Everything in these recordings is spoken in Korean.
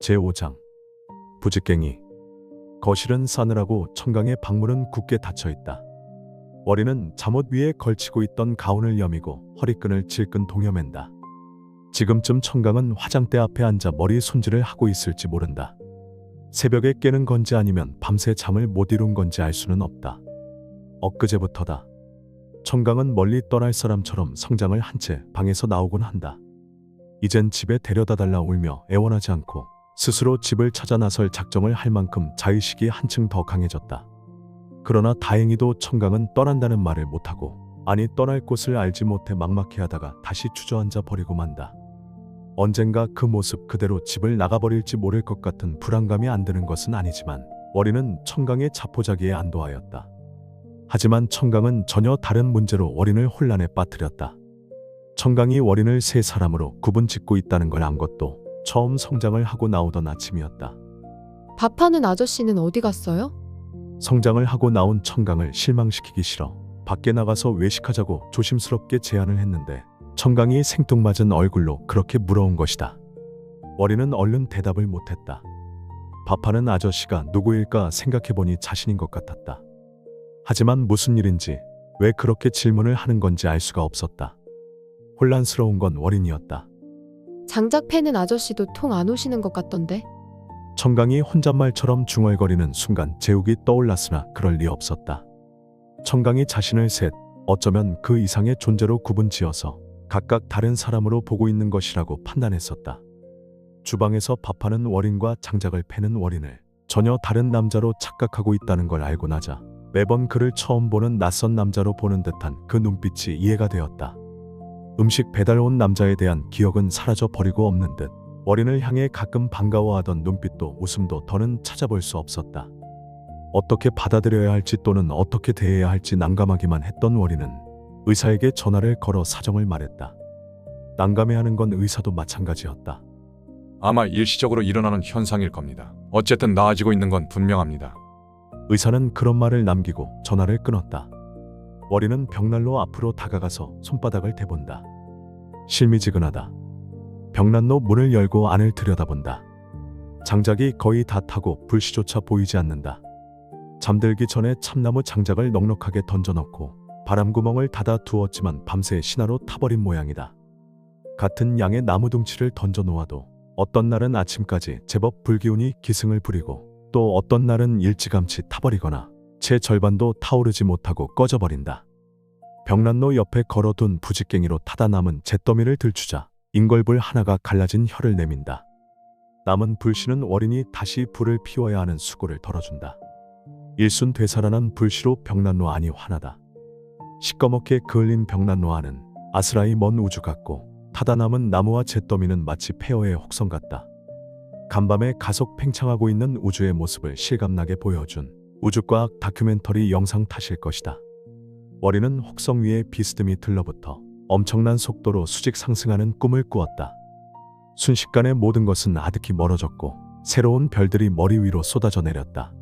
제5장 부직갱이. 거실은 싸늘하고 청강의 방문은 굳게 닫혀있다. 월이는 잠옷 위에 걸치고 있던 가운을 여미고 허리끈을 질끈 동여맨다. 지금쯤 청강은 화장대 앞에 앉아 머리 손질을 하고 있을지 모른다. 새벽에 깨는 건지 아니면 밤새 잠을 못 이룬 건지 알 수는 없다. 엊그제부터다. 청강은 멀리 떠날 사람처럼 성장을 한 채 방에서 나오곤 한다. 이젠 집에 데려다 달라 울며 애원하지 않고 스스로 집을 찾아 나설 작정을 할 만큼 자의식이 한층 더 강해졌다. 그러나 다행히도 청강은 떠난다는 말을 못하고, 아니 떠날 곳을 알지 못해 막막해하다가 다시 주저앉아 버리고 만다. 언젠가 그 모습 그대로 집을 나가버릴지 모를 것 같은 불안감이 안 드는 것은 아니지만 월이는 청강의 자포자기에 안도하였다. 하지만 청강은 전혀 다른 문제로 월인을 혼란에 빠뜨렸다. 청강이 월인을 세 사람으로 구분짓고 있다는 걸 안 것도 처음 성장을 하고 나오던 아침이었다. 밥하는 아저씨는 어디 갔어요? 성장을 하고 나온 청강을 실망시키기 싫어 밖에 나가서 외식하자고 조심스럽게 제안을 했는데 청강이 생뚱맞은 얼굴로 그렇게 물어온 것이다. 월이는 얼른 대답을 못했다. 밥하는 아저씨가 누구일까 생각해보니 자신인 것 같았다. 하지만 무슨 일인지, 왜 그렇게 질문을 하는 건지 알 수가 없었다. 혼란스러운 건 월인이었다. 장작 패는 아저씨도 통 안 오시는 것 같던데. 청강이 혼잣말처럼 중얼거리는 순간 제욱이 떠올랐으나 그럴 리 없었다. 청강이 자신을 셋, 어쩌면 그 이상의 존재로 구분지어서 각각 다른 사람으로 보고 있는 것이라고 판단했었다. 주방에서 밥하는 월인과 장작을 패는 월인을 전혀 다른 남자로 착각하고 있다는 걸 알고 나자 매번 그를 처음 보는 낯선 남자로 보는 듯한 그 눈빛이 이해가 되었다. 음식 배달 온 남자에 대한 기억은 사라져 버리고 없는 듯 월인을 향해 가끔 반가워하던 눈빛도 웃음도 더는 찾아볼 수 없었다. 어떻게 받아들여야 할지 또는 어떻게 대해야 할지 난감하기만 했던 월인은 의사에게 전화를 걸어 사정을 말했다. 난감해하는 건 의사도 마찬가지였다. 아마 일시적으로 일어나는 현상일 겁니다. 어쨌든 나아지고 있는 건 분명합니다. 의사는 그런 말을 남기고 전화를 끊었다. 월이는 벽난로 앞으로 다가가서 손바닥을 대본다. 실미지근하다. 벽난로 문을 열고 안을 들여다본다. 장작이 거의 다 타고 불씨조차 보이지 않는다. 잠들기 전에 참나무 장작을 넉넉하게 던져넣고 바람구멍을 닫아 두었지만 밤새 신화로 타버린 모양이다. 같은 양의 나무 둥치를 던져 놓아도 어떤 날은 아침까지 제법 불기운이 기승을 부리고 또 어떤 날은 일찌감치 타버리거나 채 절반도 타오르지 못하고 꺼져버린다. 벽난로 옆에 걸어둔 부직갱이로 타다 남은 잿더미를 들추자 인걸불 하나가 갈라진 혀를 내민다. 남은 불씨는 월인이 다시 불을 피워야 하는 수고를 덜어준다. 일순 되살아난 불씨로 벽난로 안이 환하다. 시꺼멓게 그을린 벽난로 안은 아스라이 먼 우주 같고 타다 남은 나무와 잿더미는 마치 폐허의 혹성 같다. 간밤에 가속 팽창하고 있는 우주의 모습을 실감나게 보여준 우주과학 다큐멘터리 영상 탓일 것이다. 월이는 혹성 위에 비스듬히 들러붙어 엄청난 속도로 수직 상승하는 꿈을 꾸었다. 순식간에 모든 것은 아득히 멀어졌고 새로운 별들이 머리 위로 쏟아져 내렸다.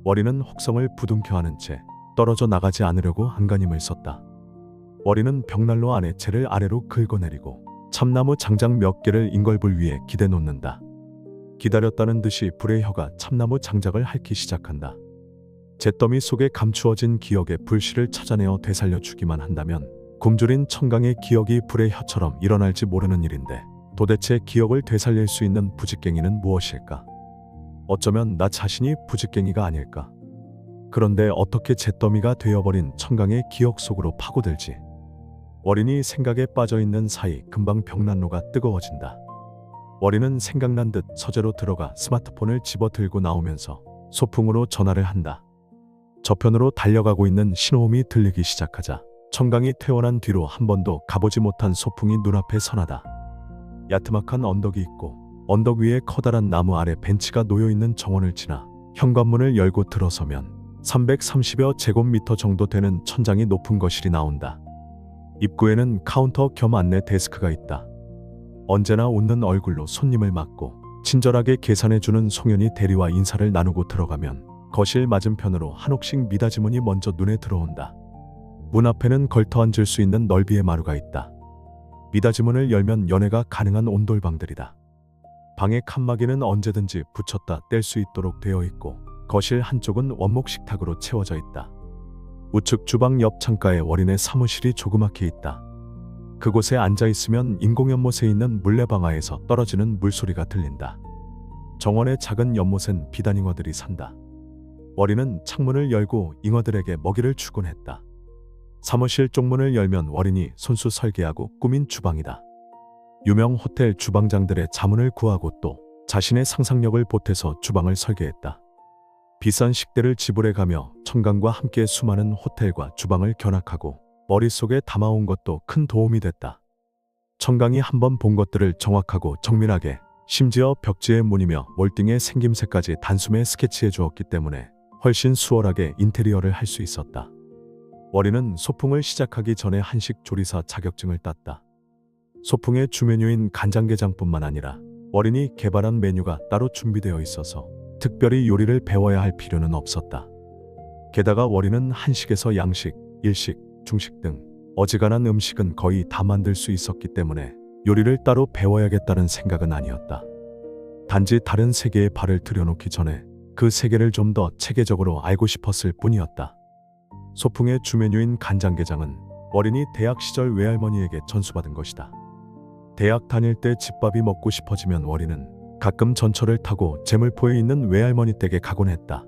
월이는 혹성을 부둥켜 안은 채 떨어져 나가지 않으려고 안간힘을 썼다. 월이는 벽난로 안에 채를 아래로 긁어내리고 참나무 장작 몇 개를 인걸불 위에 기대 놓는다. 기다렸다는 듯이 불의 혀가 참나무 장작을 핥기 시작한다. 잿더미 속에 감추어진 기억의 불씨를 찾아내어 되살려 주기만 한다면 굶주린 청강의 기억이 불의 혀처럼 일어날지 모르는 일인데, 도대체 기억을 되살릴 수 있는 부직갱이는 무엇일까? 어쩌면 나 자신이 부직갱이가 아닐까? 그런데 어떻게 잿더미가 되어버린 청강의 기억 속으로 파고들지? 월인이 생각에 빠져있는 사이 금방 벽난로가 뜨거워진다. 월인은 생각난 듯 서재로 들어가 스마트폰을 집어 들고 나오면서 소풍으로 전화를 한다. 저편으로 달려가고 있는 신호음이 들리기 시작하자 청강이 퇴원한 뒤로 한 번도 가보지 못한 소풍이 눈앞에 선하다. 야트막한 언덕이 있고 언덕 위에 커다란 나무 아래 벤치가 놓여있는 정원을 지나 현관문을 열고 들어서면 330여 제곱미터 정도 되는 천장이 높은 거실이 나온다. 입구에는 카운터 겸 안내 데스크가 있다. 언제나 웃는 얼굴로 손님을 맞고 친절하게 계산해주는 송현이 대리와 인사를 나누고 들어가면 거실 맞은편으로 한옥식 미닫이 문이 먼저 눈에 들어온다. 문 앞에는 걸터 앉을 수 있는 넓이의 마루가 있다. 미닫이 문을 열면 연애가 가능한 온돌방들이다. 방의 칸막이는 언제든지 붙였다 뗄 수 있도록 되어 있고 거실 한쪽은 원목 식탁으로 채워져 있다. 우측 주방 옆 창가에 월인의 사무실이 조그맣게 있다. 그곳에 앉아 있으면 인공연못에 있는 물레방아에서 떨어지는 물소리가 들린다. 정원의 작은 연못엔 비단잉어들이 산다. 월인은 창문을 열고 잉어들에게 먹이를 주곤 했다. 사무실 쪽문을 열면 월인이 손수 설계하고 꾸민 주방이다. 유명 호텔 주방장들의 자문을 구하고 또 자신의 상상력을 보태서 주방을 설계했다. 비싼 식대를 지불해가며 청강과 함께 수많은 호텔과 주방을 견학하고 머릿속에 담아온 것도 큰 도움이 됐다. 청강이 한번 본 것들을 정확하고 정밀하게, 심지어 벽지의 문이며 몰딩의 생김새까지 단숨에 스케치해 주었기 때문에 훨씬 수월하게 인테리어를 할 수 있었다. 월인은 소풍을 시작하기 전에 한식 조리사 자격증을 땄다. 소풍의 주메뉴인 간장게장뿐만 아니라 월인이 개발한 메뉴가 따로 준비되어 있어서 특별히 요리를 배워야 할 필요는 없었다. 게다가 월인은 한식에서 양식, 일식, 중식 등 어지간한 음식은 거의 다 만들 수 있었기 때문에 요리를 따로 배워야겠다는 생각은 아니었다. 단지 다른 세계에 발을 들여놓기 전에 그 세계를 좀 더 체계적으로 알고 싶었을 뿐이었다. 소풍의 주메뉴인 간장게장은 월인이 대학 시절 외할머니에게 전수받은 것이다. 대학 다닐 때 집밥이 먹고 싶어지면 월인은 가끔 전철을 타고 제물포에 있는 외할머니 댁에 가곤 했다.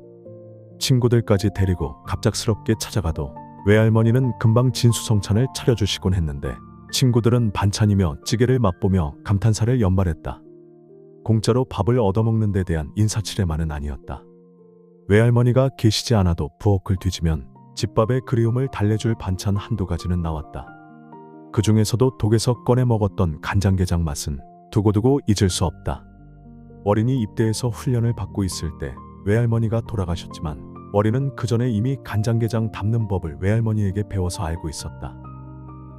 친구들까지 데리고 갑작스럽게 찾아가도 외할머니는 금방 진수성찬을 차려주시곤 했는데 친구들은 반찬이며 찌개를 맛보며 감탄사를 연말했다. 공짜로 밥을 얻어먹는 데 대한 인사치레만은 아니었다. 외할머니가 계시지 않아도 부엌을 뒤지면 집밥의 그리움을 달래줄 반찬 한두 가지는 나왔다. 그 중에서도 독에서 꺼내 먹었던 간장게장 맛은 두고두고 잊을 수 없다. 월인이 입대해서 훈련을 받고 있을 때 외할머니가 돌아가셨지만 월인은 그 전에 이미 간장게장 담는 법을 외할머니에게 배워서 알고 있었다.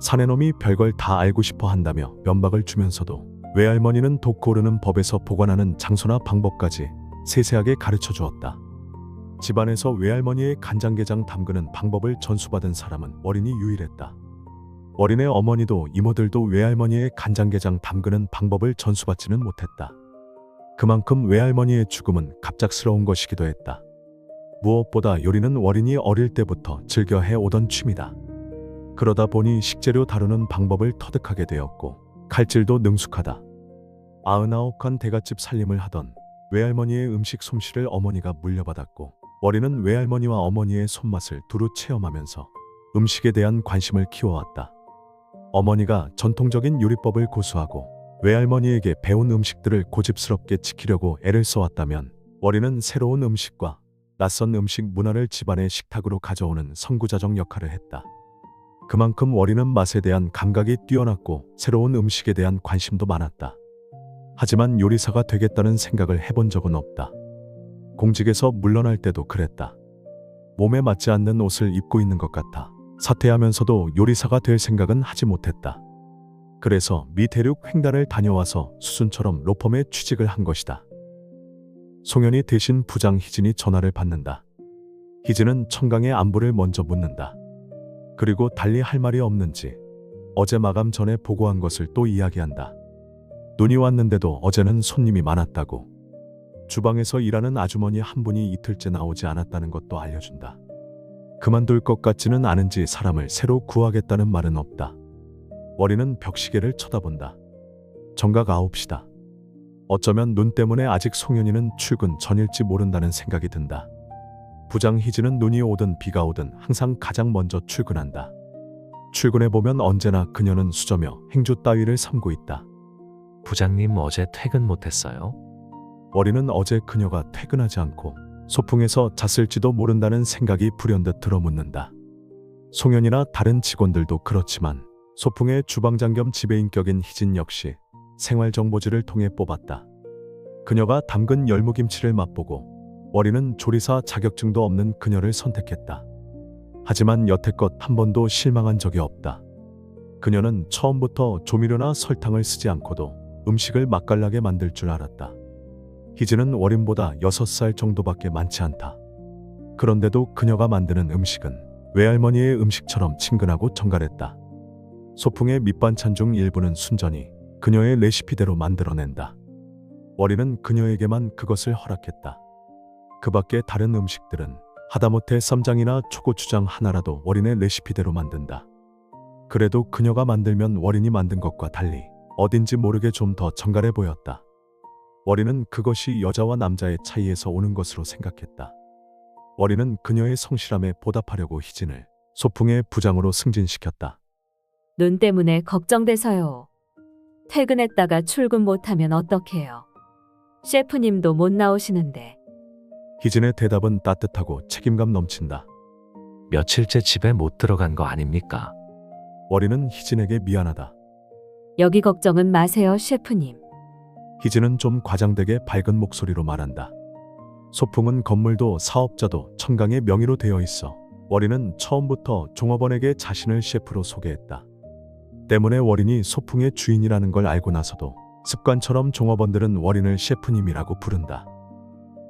사내놈이 별걸 다 알고 싶어 한다며 면박을 주면서도 외할머니는 독 고르는 법에서 보관하는 장소나 방법까지 세세하게 가르쳐 주었다. 집안에서 외할머니의 간장게장 담그는 방법을 전수받은 사람은 월인이 유일했다. 월인의 어머니도 이모들도 외할머니의 간장게장 담그는 방법을 전수받지는 못했다. 그만큼 외할머니의 죽음은 갑작스러운 것이기도 했다. 무엇보다 요리는 월인이 어릴 때부터 즐겨 해오던 취미다. 그러다 보니 식재료 다루는 방법을 터득하게 되었고 칼질도 능숙하다. 99한 대갓집 살림을 하던 외할머니의 음식 솜씨를 어머니가 물려받았고 월인은 외할머니와 어머니의 손맛을 두루 체험하면서 음식에 대한 관심을 키워왔다. 어머니가 전통적인 요리법을 고수하고 외할머니에게 배운 음식들을 고집스럽게 지키려고 애를 써왔다면 월인은 새로운 음식과 낯선 음식 문화를 집안의 식탁으로 가져오는 선구자적 역할을 했다. 그만큼 월인은 맛에 대한 감각이 뛰어났고 새로운 음식에 대한 관심도 많았다. 하지만 요리사가 되겠다는 생각을 해본 적은 없다. 공직에서 물러날 때도 그랬다. 몸에 맞지 않는 옷을 입고 있는 것 같아 사퇴하면서도 요리사가 될 생각은 하지 못했다. 그래서 미 대륙 횡단을 다녀와서 수순처럼 로펌에 취직을 한 것이다. 송현이 대신 부장 희진이 전화를 받는다. 희진은 청강의 안부를 먼저 묻는다. 그리고 달리 할 말이 없는지 어제 마감 전에 보고한 것을 또 이야기한다. 눈이 왔는데도 어제는 손님이 많았다고. 주방에서 일하는 아주머니 한 분이 이틀째 나오지 않았다는 것도 알려준다. 그만둘 것 같지는 않은지 사람을 새로 구하겠다는 말은 없다. 월인은 벽시계를 쳐다본다. 정각 9시다. 어쩌면 눈 때문에 아직 송현이는 출근 전일지 모른다는 생각이 든다. 부장 희진은 눈이 오든 비가 오든 항상 가장 먼저 출근한다. 출근해보면 언제나 그녀는 수저며 행주 따위를 삼고 있다. 부장님 어제 퇴근 못했어요? 월인은 어제 그녀가 퇴근하지 않고 소풍에서 잤을지도 모른다는 생각이 불현듯 들어묻는다. 송현이나 다른 직원들도 그렇지만 소풍의 주방장 겸 지배인격인 희진 역시 생활정보지를 통해 뽑았다. 그녀가 담근 열무김치를 맛보고 월인은 조리사 자격증도 없는 그녀를 선택했다. 하지만 여태껏 한 번도 실망한 적이 없다. 그녀는 처음부터 조미료나 설탕을 쓰지 않고도 음식을 맛깔나게 만들 줄 알았다. 희진은 월인보다 6살 정도밖에 많지 않다. 그런데도 그녀가 만드는 음식은 외할머니의 음식처럼 친근하고 정갈했다. 소풍의 밑반찬 중 일부는 순전히 그녀의 레시피대로 만들어낸다. 월이는 그녀에게만 그것을 허락했다. 그 밖에 다른 음식들은 하다못해 쌈장이나 초고추장 하나라도 월인의 레시피대로 만든다. 그래도 그녀가 만들면 월인이 만든 것과 달리 어딘지 모르게 좀 더 정갈해 보였다. 월인은 그것이 여자와 남자의 차이에서 오는 것으로 생각했다. 월인은 그녀의 성실함에 보답하려고 희진을 소풍의 부장으로 승진시켰다. 눈 때문에 걱정돼서요. 퇴근했다가 출근 못하면 어떡해요. 셰프님도 못 나오시는데. 희진의 대답은 따뜻하고 책임감 넘친다. 며칠째 집에 못 들어간 거 아닙니까? 월인은 희진에게 미안하다. 여기 걱정은 마세요, 셰프님. 희진은 좀 과장되게 밝은 목소리로 말한다. 소풍은 건물도 사업자도 청강의 명의로 되어 있어 월인은 처음부터 종업원에게 자신을 셰프로 소개했다. 때문에 월인이 소풍의 주인이라는 걸 알고 나서도 습관처럼 종업원들은 월인을 셰프님이라고 부른다.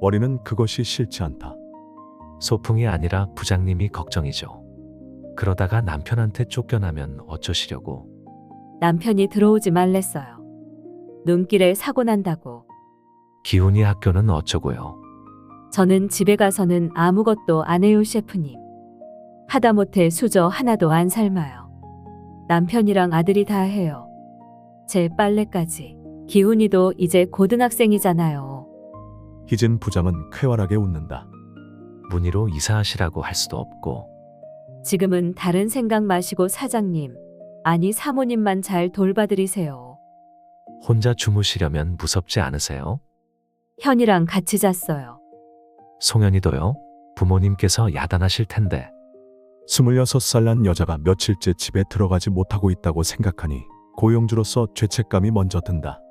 월인은 그것이 싫지 않다. 소풍이 아니라 부장님이 걱정이죠. 그러다가 남편한테 쫓겨나면 어쩌시려고. 남편이 들어오지 말랬어요. 눈길에 사고 난다고. 기훈이 학교는 어쩌고요. 저는 집에 가서는 아무것도 안 해요, 셰프님. 하다못해 수저 하나도 안 삶아요. 남편이랑 아들이 다 해요. 제 빨래까지. 기훈이도 이제 고등학생이잖아요. 희진 부장은 쾌활하게 웃는다. 문의로 이사하시라고 할 수도 없고. 지금은 다른 생각 마시고 사장님, 아니 사모님만 잘 돌봐드리세요. 혼자 주무시려면 무섭지 않으세요? 현이랑 같이 잤어요. 송현이도요? 부모님께서 야단하실 텐데. 26살 난 여자가 며칠째 집에 들어가지 못하고 있다고 생각하니 고용주로서 죄책감이 먼저 든다.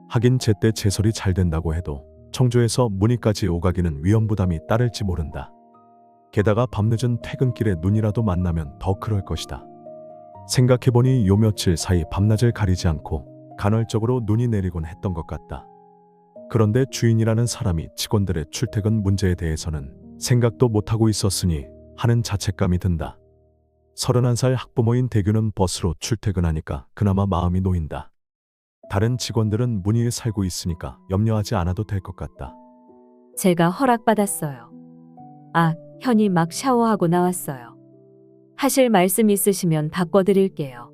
하긴 제때 제설이 잘 된다고 해도 청주에서 문의까지 오가기는 위험부담이 따를지 모른다. 게다가 밤늦은 퇴근길에 눈이라도 만나면 더 그럴 것이다. 생각해보니 요 며칠 사이 밤낮을 가리지 않고 간헐적으로 눈이 내리곤 했던 것 같다. 그런데 주인이라는 사람이 직원들의 출퇴근 문제에 대해서는 생각도 못하고 있었으니 하는 자책감이 든다. 31살 학부모인 대규는 버스로 출퇴근하니까 그나마 마음이 놓인다. 다른 직원들은 문의에 살고 있으니까 염려하지 않아도 될 것 같다. 제가 허락받았어요. 아, 현이 막 샤워하고 나왔어요. 하실 말씀 있으시면 바꿔드릴게요.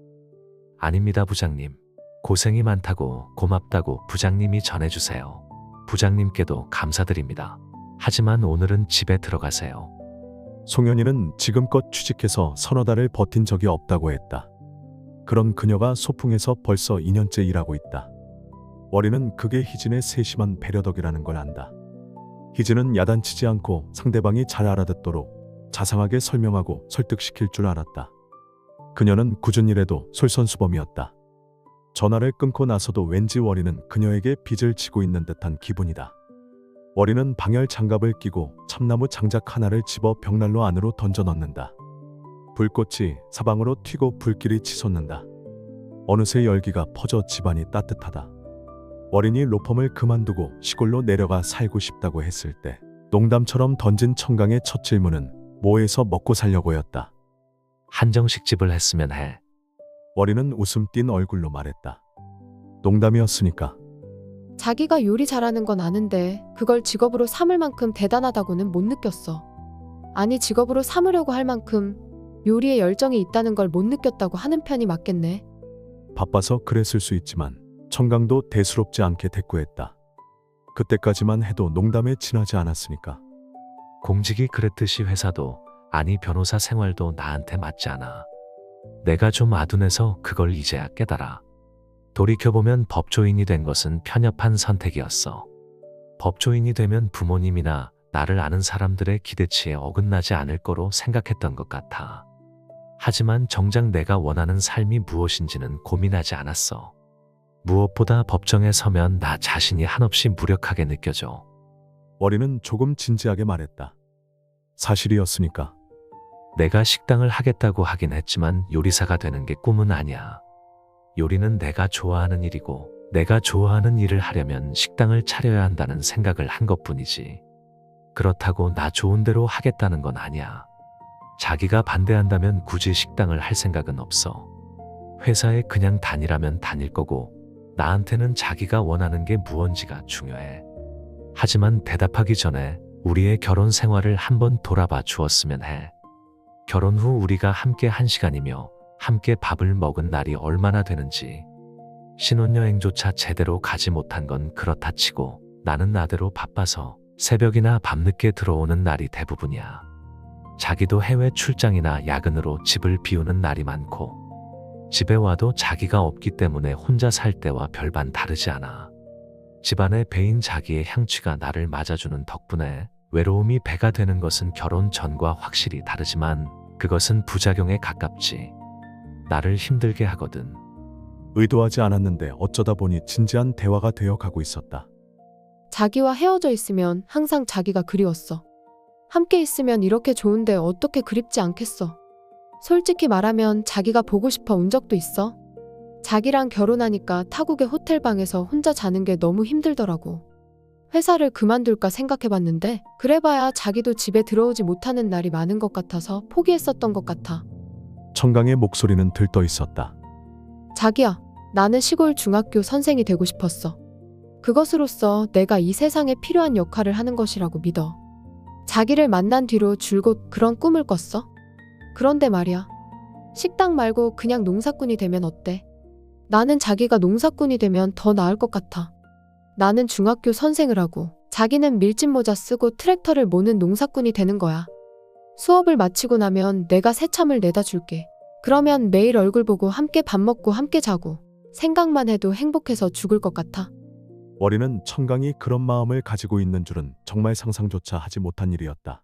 아닙니다, 부장님. 고생이 많다고 고맙다고 부장님이 전해주세요. 부장님께도 감사드립니다. 하지만 오늘은 집에 들어가세요. 송현이는 지금껏 취직해서 서너 달을 버틴 적이 없다고 했다. 그런 그녀가 소풍에서 벌써 2년째 일하고 있다. 월이는 그게 희진의 세심한 배려덕이라는 걸 안다. 희진은 야단치지 않고 상대방이 잘 알아듣도록 자상하게 설명하고 설득시킬 줄 알았다. 그녀는 굳은 일에도 솔선수범이었다. 전화를 끊고 나서도 왠지 월이는 그녀에게 빚을 지고 있는 듯한 기분이다. 월이는 방열 장갑을 끼고 참나무 장작 하나를 집어 벽난로 안으로 던져 넣는다. 불꽃이 사방으로 튀고 불길이 치솟는다. 어느새 열기가 퍼져 집안이 따뜻하다. 월인이 로펌을 그만두고 시골로 내려가 살고 싶다고 했을 때 농담처럼 던진 청강의 첫 질문은 뭐해서 먹고 살려고였다. 한정식 집을 했으면 해. 월이는 웃음 띤 얼굴로 말했다. 농담이었으니까. 자기가 요리 잘하는 건 아는데 그걸 직업으로 삼을 만큼 대단하다고는 못 느꼈어. 아니 직업으로 삼으려고 할 만큼 요리에 열정이 있다는 걸 못 느꼈다고 하는 편이 맞겠네. 바빠서 그랬을 수 있지만 청강도 대수롭지 않게 대꾸했다. 그때까지만 해도 농담에 지나지 않았으니까. 공직이 그랬듯이 회사도 아니 변호사 생활도 나한테 맞지 않아. 내가 좀 아둔해서 그걸 이제야 깨달아. 돌이켜보면 법조인이 된 것은 편협한 선택이었어. 법조인이 되면 부모님이나 나를 아는 사람들의 기대치에 어긋나지 않을 거로 생각했던 것 같아. 하지만 정작 내가 원하는 삶이 무엇인지는 고민하지 않았어. 무엇보다 법정에 서면 나 자신이 한없이 무력하게 느껴져. 월이는 조금 진지하게 말했다. 사실이었으니까. 내가 식당을 하겠다고 하긴 했지만 요리사가 되는 게 꿈은 아니야. 요리는 내가 좋아하는 일이고 내가 좋아하는 일을 하려면 식당을 차려야 한다는 생각을 한 것뿐이지. 그렇다고 나 좋은 대로 하겠다는 건 아니야. 자기가 반대한다면 굳이 식당을 할 생각은 없어. 회사에 그냥 다니라면 다닐 거고 나한테는 자기가 원하는 게 무언지가 중요해. 하지만 대답하기 전에 우리의 결혼 생활을 한번 돌아봐 주었으면 해. 결혼 후 우리가 함께 1시간이며 함께 밥을 먹은 날이 얼마나 되는지. 신혼여행조차 제대로 가지 못한 건 그렇다 치고 나는 나대로 바빠서 새벽이나 밤늦게 들어오는 날이 대부분이야. 자기도 해외 출장이나 야근으로 집을 비우는 날이 많고 집에 와도 자기가 없기 때문에 혼자 살 때와 별반 다르지 않아. 집안의 배인 자기의 향취가 나를 맞아주는 덕분에 외로움이 배가 되는 것은 결혼 전과 확실히 다르지만 그것은 부작용에 가깝지. 나를 힘들게 하거든. 의도하지 않았는데 어쩌다 보니 진지한 대화가 되어 가고 있었다. 자기와 헤어져 있으면 항상 자기가 그리웠어. 함께 있으면 이렇게 좋은데 어떻게 그립지 않겠어. 솔직히 말하면 자기가 보고 싶어 온 적도 있어. 자기랑 결혼하니까 타국의 호텔방에서 혼자 자는 게 너무 힘들더라고. 회사를 그만둘까 생각해봤는데 그래봐야 자기도 집에 들어오지 못하는 날이 많은 것 같아서 포기했었던 것 같아. 청강의 목소리는 들떠 있었다. 자기야, 나는 시골 중학교 선생이 되고 싶었어. 그것으로써 내가 이 세상에 필요한 역할을 하는 것이라고 믿어. 자기를 만난 뒤로 줄곧 그런 꿈을 꿨어. 그런데 말이야. 식당 말고 그냥 농사꾼이 되면 어때? 나는 자기가 농사꾼이 되면 더 나을 것 같아. 나는 중학교 선생을 하고 자기는 밀짚 모자 쓰고 트랙터를 모는 농사꾼이 되는 거야. 수업을 마치고 나면 내가 새참을 내다 줄게. 그러면 매일 얼굴 보고 함께 밥 먹고 함께 자고 생각만 해도 행복해서 죽을 것 같아. 월이는 청강이 그런 마음을 가지고 있는 줄은 정말 상상조차 하지 못한 일이었다.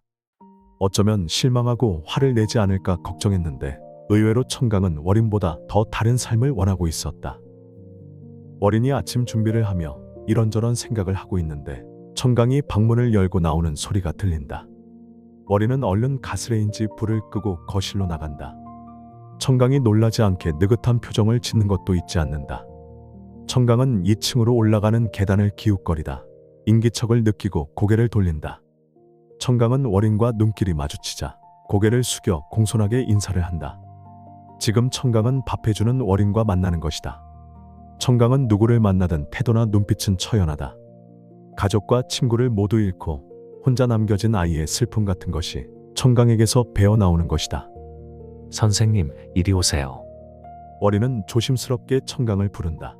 어쩌면 실망하고 화를 내지 않을까 걱정했는데 의외로 청강은 월인보다 더 다른 삶을 원하고 있었다. 월인이 아침 준비를 하며 이런저런 생각을 하고 있는데 청강이 방문을 열고 나오는 소리가 들린다. 월인은 얼른 가스레인지 불을 끄고 거실로 나간다. 청강이 놀라지 않게 느긋한 표정을 짓는 것도 잊지 않는다. 청강은 2층으로 올라가는 계단을 기웃거리다 인기척을 느끼고 고개를 돌린다. 청강은 월인과 눈길이 마주치자 고개를 숙여 공손하게 인사를 한다. 지금 청강은 밥해주는 월인과 만나는 것이다. 청강은 누구를 만나든 태도나 눈빛은 처연하다. 가족과 친구를 모두 잃고 혼자 남겨진 아이의 슬픔 같은 것이 청강에게서 배어나오는 것이다. 선생님, 이리 오세요. 월이는 조심스럽게 청강을 부른다.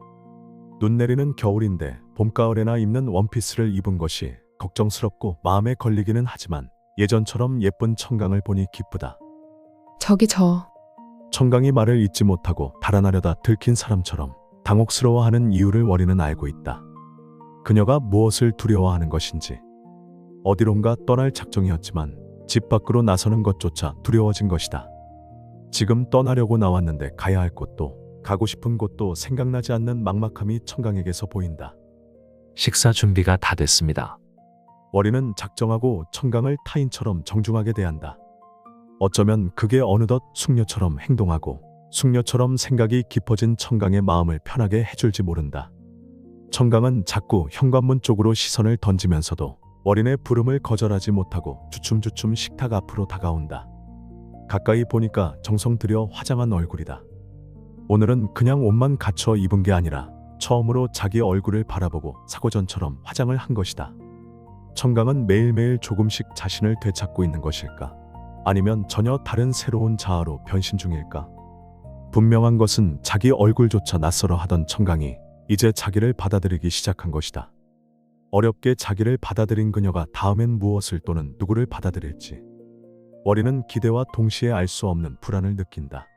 눈 내리는 겨울인데 봄가을에나 입는 원피스를 입은 것이 걱정스럽고 마음에 걸리기는 하지만 예전처럼 예쁜 청강을 보니 기쁘다. 저기 저. 청강이 말을 잇지 못하고 달아나려다 들킨 사람처럼 당혹스러워하는 이유를 월이는 알고 있다. 그녀가 무엇을 두려워하는 것인지. 어디론가 떠날 작정이었지만 집 밖으로 나서는 것조차 두려워진 것이다. 지금 떠나려고 나왔는데 가야 할 곳도 가고 싶은 곳도 생각나지 않는 막막함이 청강에게서 보인다. 식사 준비가 다 됐습니다. 월이는 작정하고 청강을 타인처럼 정중하게 대한다. 어쩌면 그게 어느덧 숙녀처럼 행동하고 숙녀처럼 생각이 깊어진 청강의 마음을 편하게 해줄지 모른다. 청강은 자꾸 현관문 쪽으로 시선을 던지면서도 월인의 부름을 거절하지 못하고 주춤주춤 식탁 앞으로 다가온다. 가까이 보니까 정성 들여 화장한 얼굴이다. 오늘은 그냥 옷만 갖춰 입은 게 아니라 처음으로 자기 얼굴을 바라보고 사고전처럼 화장을 한 것이다. 청강은 매일매일 조금씩 자신을 되찾고 있는 것일까? 아니면 전혀 다른 새로운 자아로 변신 중일까? 분명한 것은 자기 얼굴조차 낯설어 하던 청강이 이제 자기를 받아들이기 시작한 것이다. 어렵게 자기를 받아들인 그녀가 다음엔 무엇을 또는 누구를 받아들일지. 월이는 기대와 동시에 알 수 없는 불안을 느낀다.